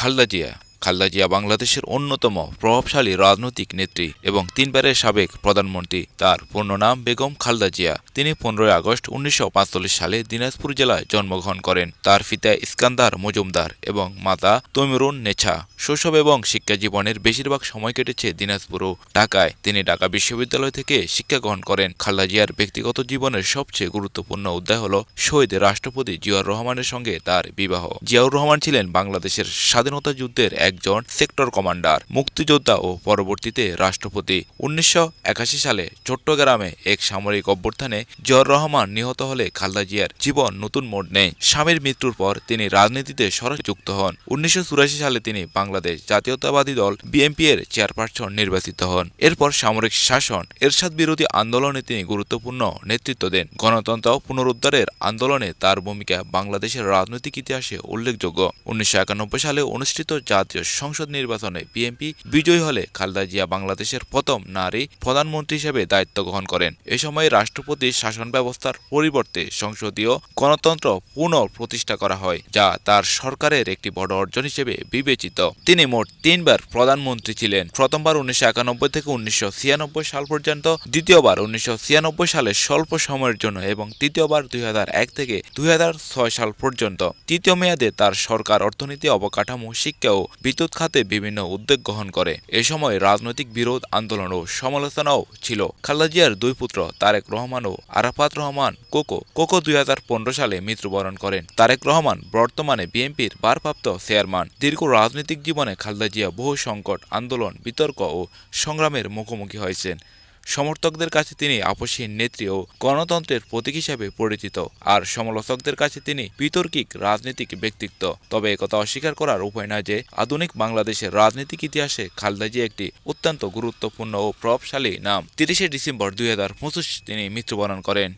খালেদা জিয়া। খালেদা জিয়া বাংলাদেশের অন্যতম প্রভাবশালী রাজনৈতিক নেত্রী এবং 3বারের সাবেক প্রধানমন্ত্রী। তার পূর্ণ নাম বেগম খালেদা জিয়া। তিনি 15 আগস্ট 1945 সালে দিনাজপুর জেলায় জন্মগ্রহণ করেন। তার পিতা ইস্কান্দার মজুমদার এবং মাতা তৈমুরুন নেছা। শৈশব এবং শিক্ষা জীবনের বেশিরভাগ সময় কেটেছে দিনাজপুর ও ঢাকায়। তিনি ঢাকা বিশ্ববিদ্যালয় থেকে শিক্ষা গ্রহণ করেন। খালেদা জিয়ার ব্যক্তিগত জীবনের সবচেয়ে গুরুত্বপূর্ণ অধ্যায় হল শহীদ রাষ্ট্রপতি জিয়াউর রহমানের সঙ্গে তার বিবাহ। জিয়াউর রহমান ছিলেন বাংলাদেশের স্বাধীনতা যুদ্ধের একজন সেক্টর কমান্ডার, মুক্তিযোদ্ধা ও পরবর্তীতে রাষ্ট্রপতি। 1981 সালে চট্টগ্রামে এক সামরিক অভ্যুত্থানে জিয়াউর রহমান নিহত হলে খালেদা জিয়ার জীবন নতুন মোড় নেয়। স্বামীর মৃত্যুর পর তিনি রাজনীতিতে সরাসরি যুক্ত হন। 1984 সালে তিনি বাংলাদেশ জাতীয়তাবাদী দল বিএনপি এর চেয়ারপারসন নির্বাচিত হন। এরপর সামরিক শাসন, এরশাদ বিরোধী আন্দোলনে তিনি গুরুত্বপূর্ণ নেতৃত্ব দেন। গণতন্ত্র পুনরুদ্ধারের আন্দোলনে তার ভূমিকা বাংলাদেশের রাজনৈতিক ইতিহাসে উল্লেখযোগ্য। 1991 সালে অনুষ্ঠিত জাতীয় সংসদ নির্বাচনে বিএনপি বিজয়ী হলে খালেদা জিয়া বাংলাদেশের প্রথম নারী প্রধানমন্ত্রী হিসেবে দায়িত্ব গ্রহণ করেন। এ সময় রাষ্ট্রপতির শাসন ব্যবস্থার পরিবর্তে সংসদীয় গণতন্ত্র পুনঃ প্রতিষ্ঠা করা হয়, যা তার সরকারের একটি বড় অর্জন হিসেবে বিবেচিত। তিনি মোট 3বার প্রধানমন্ত্রী ছিলেন। প্রথমবার 1991 থেকে 1996 সাল পর্যন্ত, দ্বিতীয়বার 1996 সালে স্বল্প সময়ের জন্য এবং তৃতীয়বার 2001 থেকে 2006 সাল পর্যন্ত। তৃতীয় মেয়াদে তার সরকার অর্থনীতি, অবকাঠামো, শিক্ষা ও বিদ্যুৎ খাতে বিভিন্ন উদ্যোগ গ্রহণ করে। এ সময় রাজনৈতিক বিরোধ, আন্দোলন ও সমালোচনাও ছিল। খালেদা জিয়ার দুই পুত্র তারেক রহমান ও আরাফাত রহমান কোকো 2015 সালে মৃত্যুবরণ করেন। তারেক রহমান বর্তমানে বিএনপির ভারপ্রাপ্ত চেয়ারম্যান। দীর্ঘ রাজনৈতিক জীবনে খালেদা জিয়া বহু সংকট, আন্দোলন, বিতর্ক ও সংগ্রামের মুখোমুখি হয়েছেন। সমর্থকদের কাছে তিনি আপসহীন নেত্রী ও গণতন্ত্রের প্রতীক হিসেবে পরিচিত, আর সমালোচকদের কাছে তিনি বিতর্কিক রাজনৈতিক ব্যক্তিত্ব। তবে একথা অস্বীকার করার উপায় নয় যে আধুনিক বাংলাদেশের রাজনৈতিক ইতিহাসে খালেদা জিয়া একটি অত্যন্ত গুরুত্বপূর্ণ ও প্রভাবশালী নাম। 30 ডিসেম্বর 2025 তিনি মৃত্যুবরণ করেন।